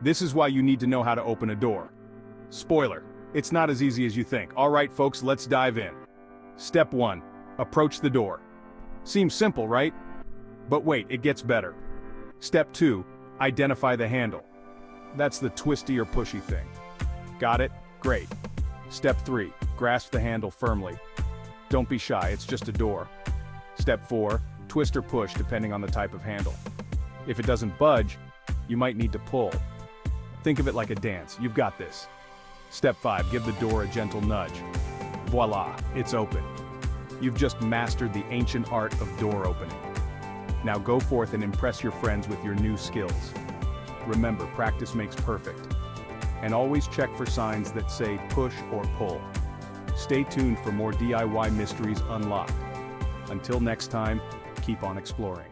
This is why you need to know how to open a door. Spoiler, it's not as easy as you think. Alright folks, let's dive in. Step 1. Approach the door. Seems simple, right? But wait, it gets better. Step 2. Identify the handle. That's the twisty or pushy thing. Got it? Great. Step 3. Grasp the handle firmly. Don't be shy, it's just a door. Step 4. Twist or push depending on the type of handle. If it doesn't budge, you might need to pull. Think of it like a dance, you've got this. Step 5. Give the door a gentle nudge. Voila, it's open. You've just mastered the ancient art of door opening. Now go forth and impress your friends with your new skills. Remember, practice makes perfect. And always check for signs that say push or pull. Stay tuned for more DIY mysteries unlocked. Until next time, keep on exploring.